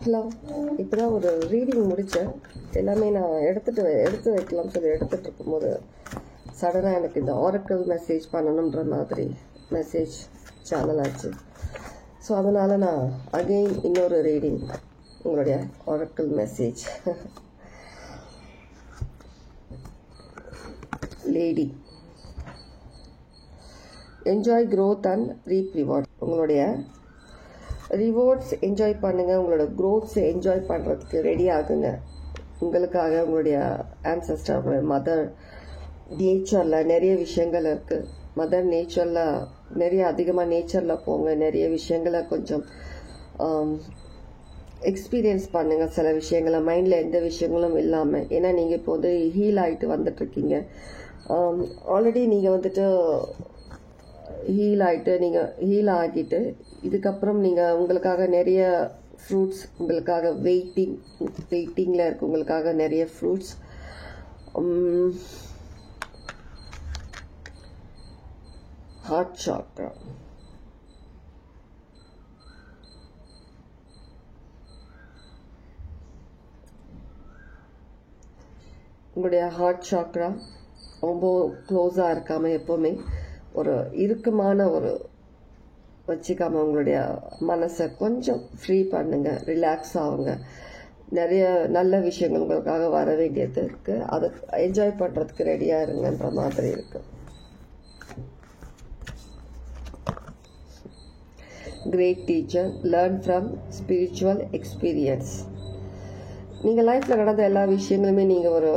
Hello, இப்போ தான் ஒரு ரீடிங் முடித்தேன். எல்லாமே நான் எடுத்து வைக்கலாம்னு சொல்லி எடுத்துகிட்டு இருக்கும்போது சடனாக எனக்கு இந்த ஆரக்கிள் மெசேஜ் பண்ணணுன்ற மாதிரி மெசேஜ் சேனல் ஆச்சு. ஸோ அதனால் நான் அகெயின் இன்னொரு ரீடிங் உங்களுடைய Oracle message. Lady, enjoy growth and ரீப் reward. உங்களுடைய ரிவார்ட்ஸ் என்ஜாய் பண்ணுங்கள், உங்களோட க்ரோத்ஸ் என்ஜாய் பண்ணுறதுக்கு ரெடி ஆகுங்க. உங்களுக்காக உங்களுடைய ஆன்சஸ்டர், உங்களுடைய மதர் நேச்சரில் நிறைய விஷயங்கள் இருக்குது. மதர் நேச்சரில் நிறைய அதிகமாக நேச்சரில் போங்க, நிறைய விஷயங்களை கொஞ்சம் எக்ஸ்பீரியன்ஸ் பண்ணுங்கள். சில விஷயங்களை மைண்டில் எந்த விஷயங்களும் இல்லாமல், ஏன்னா நீங்கள் இப்போ வந்து ஹீல் ஆகிட்டு வந்துட்டுருக்கீங்க. ஆல்ரெடி நீங்கள் வந்துட்டு ஹீல் ஆகிட்டு இதுக்கப்புறம் நீங்கள் உங்களுக்காக நிறைய ஃப்ரூட்ஸ், உங்களுக்காக வெயிட்டிங்கில் இருக்கு, உங்களுக்காக நிறைய ஃப்ரூட்ஸ். ஹார்ட் சாக்ரா, உங்களுடைய ஹார்ட் சாக்ரா ரொம்ப க்ளோஸாக இருக்காமல் எப்போவுமே ஒரு இறுக்கமான ஒரு வச்சுக்காம உங்களுடைய மனசை கொஞ்சம் ஃப்ரீ பண்ணுங்க, ரிலாக்ஸ் ஆகுங்க. நிறைய நல்ல விஷயங்கள் உங்களுக்காக வர வேண்டியது இருக்கு, அதை என்ஜாய் பண்றதுக்கு ரெடியா இருங்கன்ற மாதிரி இருக்கு. Great teacher, learn from spiritual experience. நீங்க லைஃப்ல நடந்த எல்லா விஷயங்களுமே நீங்க ஒரு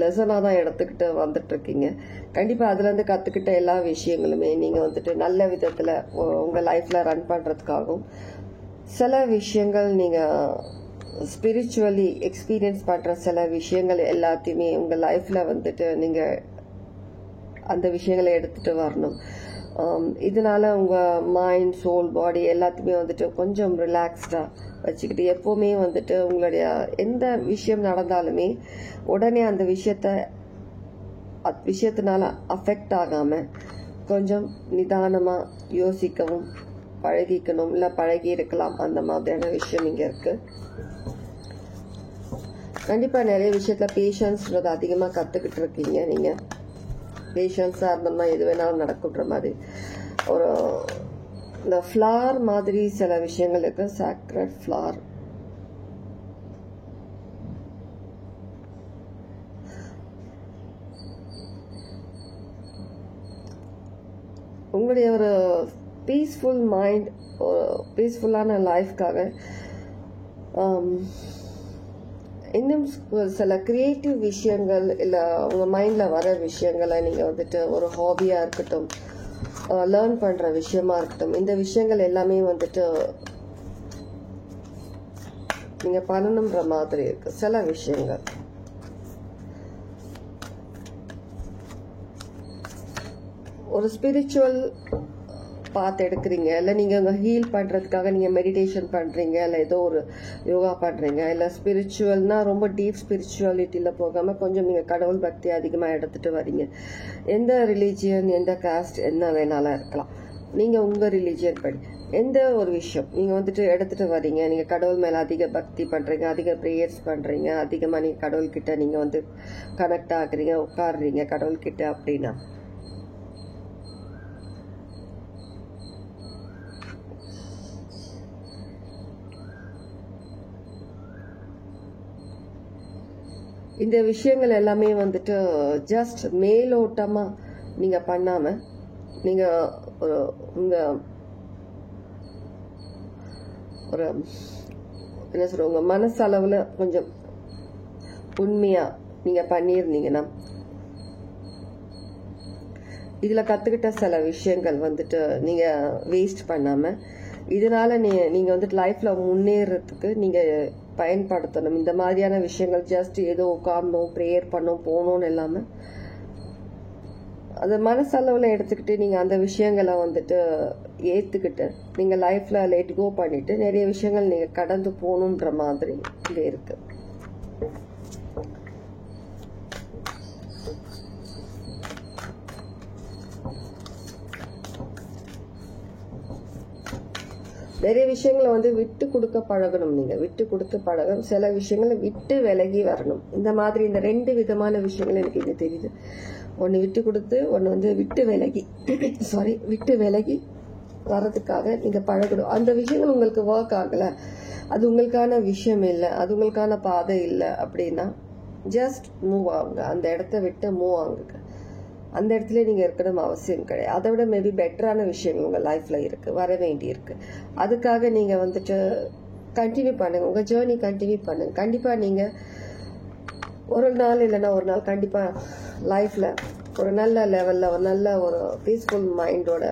லெசனாக தான் எடுத்துக்கிட்டு வந்துட்டு இருக்கீங்க. கண்டிப்பாக அதுலேருந்து கற்றுக்கிட்ட எல்லா விஷயங்களுமே நீங்கள் வந்துட்டு நல்ல விதத்தில் உங்கள் லைஃப்பில் ரன் பண்ணுறதுக்காகவும், சில விஷயங்கள் நீங்கள் ஸ்பிரிச்சுவலி எக்ஸ்பீரியன்ஸ் பண்ணுற சில விஷயங்கள் எல்லாத்தையுமே உங்கள் லைஃப்பில் வந்துட்டு நீங்கள் அந்த விஷயங்களை எடுத்துகிட்டு வரணும். இதனால உங்கள் மைண்ட், சோல், பாடி எல்லாத்தையுமே வந்துட்டு கொஞ்சம் ரிலாக்ஸ்டாக வச்சுக்கிட்டு, எப்போவுமே வந்துட்டு உங்களுடைய எந்த விஷயம் நடந்தாலுமே உடனே அந்த விஷயத்தினால அஃபெக்ட் ஆகாமல் கொஞ்சம் நிதானமாக யோசிக்கவும் பழகிக்கணும், இல்லை பழகி இருக்கலாம். அந்த மாதிரியான விஷயம் இங்கே இருக்குது. கண்டிப்பாக நிறைய விஷயத்தில் பேஷன்ஸ்ன்றது அதிகமாக கற்றுக்கிட்டு இருக்கீங்க. நீங்கள் பேஷன்ஸாக இருந்தோம்னா எது வேணாலும் நடக்குன்ற மாதிரி ஒரு இந்த ஃப்ளார் மாதிரி சில விஷயங்கள் இருக்கு. சாக்ரட் ஃப்ளார், உங்களுடைய ஒரு பீஸ்ஃபுல் மைண்ட், பீஸ்ஃபுல்லான லைஃப்காக இன்னும் சில கிரியேட்டிவ் விஷயங்கள், இல்லை உங்கள் மைண்டில் வர விஷயங்களை நீங்கள் வந்துட்டு ஒரு ஹாபியாக இருக்கட்டும், லேர்ன் பண்ணுற விஷயமா இருக்கட்டும், இந்த விஷயங்கள் எல்லாமே வந்துட்டு நீங்கள் பண்ணணுன்ற மாதிரி இருக்கு. சில விஷயங்கள் ஒரு ஸ்பிரிச்சுவல் பாத் எடுக்கிறீங்க, இல்லை நீங்கள் ஹீல் பண்ணுறதுக்காக நீங்கள் மெடிடேஷன் பண்ணுறீங்க, இல்லை ஏதோ ஒரு யோகா பண்ணுறீங்க, இல்லை ஸ்பிரிச்சுவல்னா ரொம்ப டீப் ஸ்பிரிச்சுவாலிட்டியில் போகாமல் கொஞ்சம் நீங்கள் கடவுள் பக்தி அதிகமாக எடுத்துகிட்டு வரீங்க. எந்த ரிலீஜியன், எந்த காஸ்ட், என்ன வேணாலும் இருக்கலாம். நீங்கள் உங்கள் ரிலீஜியன் படி எந்த ஒரு விஷயம் நீங்கள் வந்துட்டு எடுத்துகிட்டு வரீங்க, நீங்கள் கடவுள் மேலே அதிக பக்தி பண்ணுறீங்க, அதிக ப்ரேயர்ஸ் பண்ணுறீங்க, அதிகமாக நீங்கள் கடவுள்கிட்ட நீங்கள் வந்து கனெக்ட் ஆகுறீங்க, உட்காடுறீங்க கடவுள்கிட்ட அப்படின்னா, இந்த விஷயங்கள் எல்லாமே வந்துட்டு ஜஸ்ட் மேலோட்டமாக நீங்கள் பண்ணாமல், நீங்கள் ஒரு என்ன சொல்ற உங்கள் மனசளவில் கொஞ்சம் உண்மையாக நீங்கள் பண்ணியிருந்தீங்கன்னா, இதில் கற்றுக்கிட்ட சில விஷயங்கள் வந்துட்டு நீங்கள் வேஸ்ட் பண்ணாமல், இதனால நீங்கள் வந்துட்டு லைஃப்பில் முன்னேறதுக்கு நீங்கள் பயன்படுத்தணும். இந்த மாதிரியான விஷயங்கள் ஜஸ்ட் ஏதோ உட்கார்ந்தோம், ப்ரேயர் பண்ணோம், போனோம்னு இல்லாமல் அது மனசளவில் எடுத்துக்கிட்டு நீங்கள் அந்த விஷயங்களை வந்துட்டு ஏற்றுக்கிட்டு நீங்கள் லைஃப்பில் லெட் கோ பண்ணிட்டு நிறைய விஷயங்கள் நீங்கள் கடந்து போகணுன்ற மாதிரி இங்கே இருக்கு. நிறைய விஷயங்களை வந்து விட்டு கொடுக்க பழகணும். நீங்க விட்டு கொடுக்க பழகணும். சில விஷயங்களை விட்டு விலகி வரணும். இந்த மாதிரி இந்த 2 விதமான விஷயங்கள் எனக்கு இங்க தெரியுது. ஒன்னு விட்டு கொடுத்து, ஒன்னு வந்து விட்டு விலகி வர்றதுக்காக நீங்க பழகணும். அந்த விஷயங்கள் உங்களுக்கு ஒர்க் ஆகல, அது உங்களுக்கான விஷயம் இல்லை, அது உங்களுக்கான பாதை இல்லை அப்படின்னா ஜஸ்ட் மூவ் ஆகுங்க. அந்த இடத்த விட்டு மூவ் ஆகுங்க. அந்த இடத்துல நீங்க இருக்கணும் அவசியம் கிடையாது. அதை விட மேபி பெட்டரான விஷயங்கள் உங்க லைஃப்ல இருக்கு, வர வேண்டி இருக்கு. அதுக்காக நீங்க வந்துட்டு கண்டினியூ பண்ணுங்க, உங்க ஜேர்னி கண்டினியூ பண்ணுங்க. கண்டிப்பா நீங்க ஒரு நாள் இல்லைன்னா ஒரு நாள் கண்டிப்பா லைஃப்ல ஒரு நல்ல லெவல்ல, ஒரு நல்ல ஒரு பீஸ்ஃபுல் மைண்டோட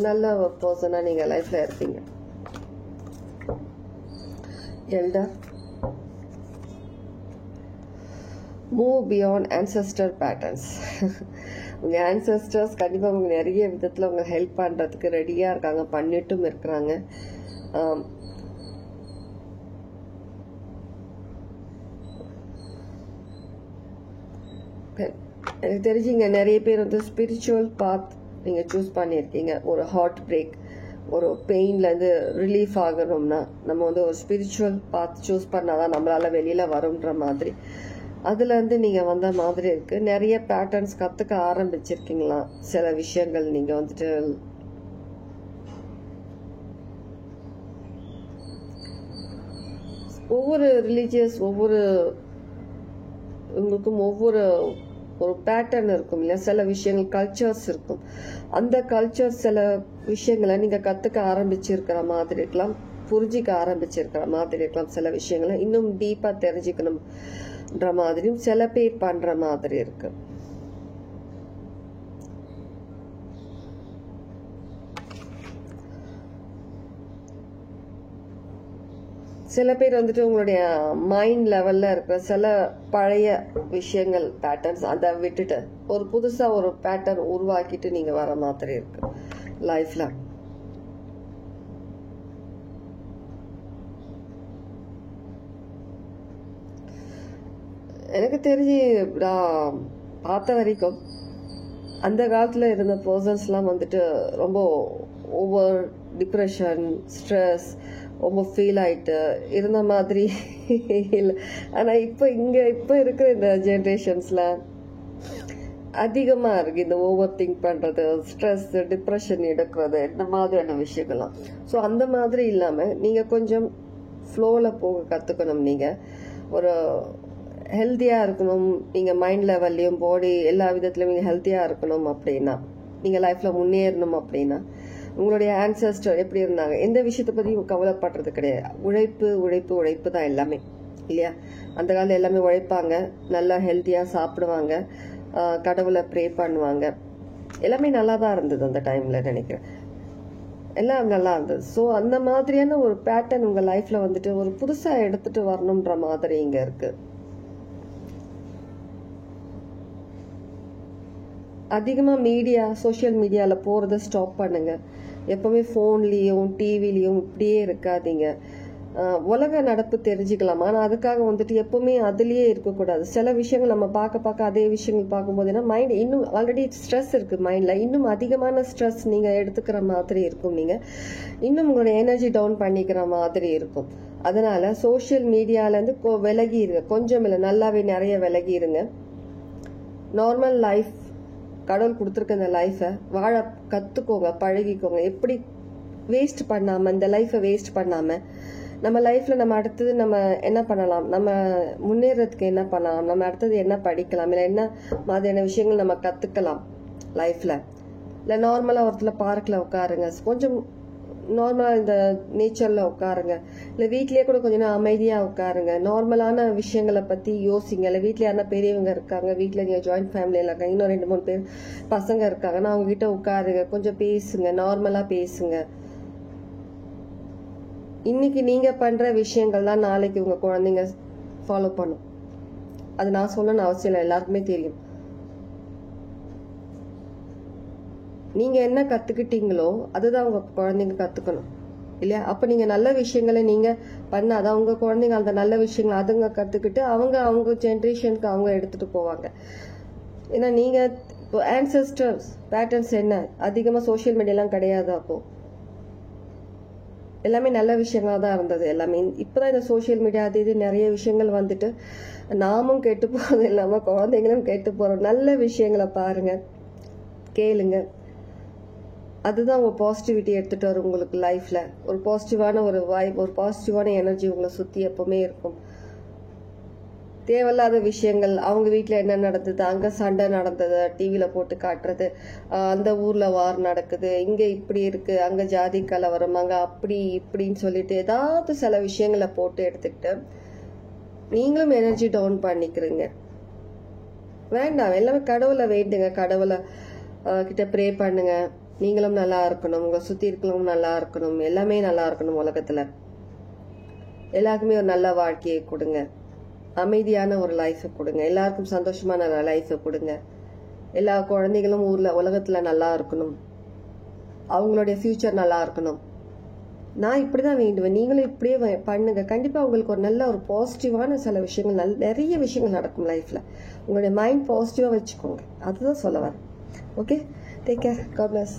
நல்ல ஒரு பர்சனா நீங்க லைஃப்ல இருப்பீங்க. Elder, move beyond ancestor patterns. உங்க ancestors கண்டிப்பா உங்களுக்கு நிறைய விதத்துல உங்க ஹெல்ப் பண்றதுக்கு ரெடியா இருக்காங்க, பண்ணிட்டும் இருக்கிறாங்க. எனக்கு தெரிஞ்சுங்க நிறைய பேர் வந்து ஸ்பிரிச்சுவல் பாத் நீங்க சூஸ் பண்ணியிருக்கீங்க. ஒரு ஹார்ட் பிரேக், ஒரு பெயின்ல இருந்து ரிலீஃப் ஆகணும்னா நம்ம வந்து ஒரு ஸ்பிரிச்சுவல் பாத் சூஸ் பண்ணாதான் நம்மளால வெளியில வரும்ன்ற மாதிரி அதுல இருந்து நீங்க வந்த மாதிரி இருக்கு. நிறைய பேட்டர்ன்ஸ் கத்துக்க ஆரம்பிச்சிருக்கீங்களா? சில விஷயங்கள் நீங்க வந்துட்டு ஒவ்வொரு ரிலீஜியஸ் உங்களுக்கும் ஒவ்வொரு ஒரு பேட்டர்ன் இருக்கும் இல்லையா? சில விஷயங்கள் கல்ச்சர்ஸ் இருக்கும். அந்த கல்ச்சர் சில விஷயங்களை நீங்க கத்துக்க ஆரம்பிச்சிருக்கிற மாதிரி இருக்கலாம், புரிஞ்சிக்க ஆரம்பிச்சிருக்கிற மாதிரி இருக்கலாம். சில விஷயங்களை இன்னும் டீப்பா தெரிஞ்சுக்கணும்ன்ற மாதிரியும் சில பேர் பண்ற மாதிரி இருக்கு. சில பேர் வந்துட்டு உங்களுடைய மைண்ட் லெவல்ல இருக்கிற சில பழைய விஷயங்கள் பேட்டர்ன்ஸ் அதை விட்டுட்டு ஒரு புதுசா ஒரு பேட்டர்ன் உருவாக்கிட்டு நீங்க வர மாதிரி இருக்கு லைஃப்ல. எனக்கு தெரிஞ்சு நான் பார்த்த வரைக்கும் அந்த காலத்துல இருந்த பர்சன்ஸ் எல்லாம் வந்துட்டு ரொம்ப ஓவர் டிப்ரெஷன், ஸ்ட்ரெஸ், ரொம்ப ஃபீல் ஆயிட்டு இருந்த மாதிரி இல்லை. ஆனா இப்ப இருக்கிற இந்த ஜெனரேஷன்ஸ்ல அதிகமா இருக்கு இந்த ஓவர் திங்க் பண்றது, ஸ்ட்ரெஸ், டிப்ரெஷன் எடுக்கிறது, இந்த மாதிரியான விஷயங்கள்லாம். ஸோ அந்த மாதிரி இல்லாம நீங்க கொஞ்சம் ஃப்ளோல போக கத்துக்கணும். நீங்க ஒரு ஹெல்த்தியா இருக்கணும், நீங்க மைண்ட் லெவல்லையும் பாடி எல்லா விதத்திலயும் நீங்க ஹெல்த்தியா இருக்கணும் அப்படின்னா, நீங்க லைஃப்ல முன்னேறணும் அப்படின்னா உங்களுடைய ஆன்செஸ்டர் எப்படி இருந்தாங்க, எந்த விஷயத்தை பத்தி கவலைப்படுறது கிடையாது. உழைப்பு உழைப்பு உழைப்பு தான் எல்லாமே இல்லையா? அந்த காலத்துல எல்லாமே உழைப்பாங்க, நல்லா ஹெல்த்தியா சாப்பிடுவாங்க, கடவுளை ப்ரே பண்ணுவாங்க. எல்லாமே நல்லா தான் இருந்தது அந்த டைம்ல நினைக்கிறேன். எல்லாம் நல்லா இருந்தது. ஸோ அந்த மாதிரியான ஒரு பேட்டர்ன் உங்க லைஃப்ல வந்துட்டு ஒரு புதுசா எடுத்துட்டு வரணும்ன்ற மாதிரி இங்க இருக்கு. அதிகமா மீடியா, சோசியல் மீடியால போறத ஸ்டாப் பண்ணுங்க. எப்பவுமே போன்லயும் டிவிலையும் இப்படியே இருக்காதீங்க. உலக நடப்பு தெரிஞ்சுக்கலாம், ஆனா அதுக்காக வந்துட்டு எப்பவுமே அதுலயே இருக்கக்கூடாது. சில விஷயங்கள் நம்ம பார்க்க அதே விஷயங்கள் பார்க்கும்போது என்ன மைண்ட் இன்னும் ஆல்ரெடி ஸ்ட்ரெஸ் இருக்கு மைண்ட்ல, இன்னும் அதிகமான ஸ்ட்ரெஸ் நீங்க எடுத்துக்கிற மாதிரி இருக்கும். நீங்க இன்னும் உங்களோட எனர்ஜி டவுன் பண்ணிக்கிற மாதிரி இருக்கும். அதனால சோசியல் மீடியால இருந்து விலகி இருங்க. கொஞ்சம் இல்லை, நல்லாவே நிறைய விலகி இருங்க. நார்மல் லைஃப், கடவுள் கொடுத்துருக்க இந்த லைஃபை வாழ கத்துக்கோங்க, பழகிக்கோங்க. எப்படி வேஸ்ட் பண்ணாம, இந்த லைஃபை வேஸ்ட் பண்ணாம நம்ம லைஃப்ல நம்ம அடுத்தது நம்ம என்ன பண்ணலாம், நம்ம முன்னேறதுக்கு என்ன பண்ணலாம், நம்ம அடுத்தது என்ன படிக்கலாம், இல்லை என்ன மாதிரியான விஷயங்கள் நம்ம கத்துக்கலாம் லைஃப்ல. இல்லை நார்மலா ஒருத்தர் பார்க்ல உட்காருங்க, கொஞ்சம் நார்மலா இந்த நேச்சர்ல உட்காருங்க. இல்லை வீட்லயே கூட கொஞ்ச நேரம் அமைதியா உட்காருங்க. நார்மலான விஷயங்களை பத்தி யோசிங்க. இல்லை வீட்ல யாரா பெரியவங்க இருக்காங்க, வீட்டுல நீங்க ஜாயிண்ட் ஃபேமிலியில இருக்காங்க, இன்னும் 2-3 பேர் பசங்க இருக்காங்கன்னா அவங்க கிட்ட உட்காருங்க, கொஞ்சம் பேசுங்க, நார்மலா பேசுங்க. இன்னைக்கு நீங்க பண்ற விஷயங்கள் தான் நாளைக்கு உங்க குழந்தைங்க ஃபாலோ பண்ணும். அது நான் சொல்லணும்னு அவசியம் இல்லை, எல்லாருக்குமே தெரியும். நீங்க என்ன கத்துக்கிட்டீங்களோ அதுதான் உங்க குழந்தைங்க கத்துக்கணும் இல்லையா? அப்ப நீங்க நல்ல விஷயங்களை நீங்க பண்ணாதான் உங்க குழந்தைங்க அந்த நல்ல விஷயங்களை அதுங்க கத்துக்கிட்டு அவங்க ஜெனரேஷனுக்கு அவங்க எடுத்துட்டு போவாங்க. ஏன்னா நீங்க இப்போ ஆன்செஸ்டர்ஸ் பேட்டர்ன்ஸ் என்ன அதிகமா சோசியல் மீடியாலாம் கிடையாது. அப்போ எல்லாமே நல்ல விஷயங்களாக தான் இருந்தது எல்லாமே. இப்போதான் இந்த சோஷியல் மீடியா அது இது நிறைய விஷயங்கள் வந்துட்டு நாமும் கெட்டு போகிறது இல்லாமல் குழந்தைங்களும் கெட்டு போகிறோம். நல்ல விஷயங்களை பாருங்க, கேளுங்க. அதுதான் உங்கள் பாசிட்டிவிட்டி எடுத்துகிட்டு வரும் உங்களுக்கு லைஃப்பில். ஒரு பாசிட்டிவான ஒரு வைப், ஒரு பாசிட்டிவான எனர்ஜி உங்களை சுற்றி எப்பவுமே இருக்கும். தேவையில்லாத விஷயங்கள், அவங்க வீட்டில் என்ன நடந்தது, அங்கே சண்டை நடந்தது டிவியில் போட்டு காட்டுறது, அந்த ஊரில் வார் நடக்குது, இங்கே இப்படி இருக்குது, அங்கே ஜாதி கலவரம், அங்கே அப்படி இப்படின்னு சொல்லிட்டு ஏதாவது சில விஷயங்களை போட்டு எடுத்துக்கிட்டு நீங்களும் எனர்ஜி டவுன் பண்ணிக்கிறீங்க. வேண்டாம். எல்லாமே கடவுளை வேண்டுங்க, கடவுளை கிட்ட ப்ரே பண்ணுங்க. நீங்களும் நல்லா இருக்கணும், உங்களை சுற்றி இருக்கிறவங்களும் நல்லா இருக்கணும், எல்லாமே நல்லா இருக்கணும். உலகத்தில் எல்லாருக்குமே ஒரு நல்ல வாழ்க்கையை கொடுங்க, அமைதியான ஒரு லைஃபை கொடுங்க, எல்லாருக்கும் சந்தோஷமான லைஃபை கொடுங்க. எல்லா குழந்தைகளும் உலகத்தில் நல்லா இருக்கணும், அவங்களுடைய ஃபியூச்சர் நல்லா இருக்கணும். நான் இப்படி தான் வேண்டுவேன். நீங்களும் இப்படியே பண்ணுங்க. கண்டிப்பாக உங்களுக்கு ஒரு நல்ல ஒரு பாசிட்டிவான சில விஷயங்கள், நிறைய விஷயங்கள் நடக்கும் லைஃப்பில். உங்களுடைய மைண்ட் பாசிட்டிவாக வச்சுக்கோங்க, அதுதான் சொல்ல வரேன். Okay, take care, God plus.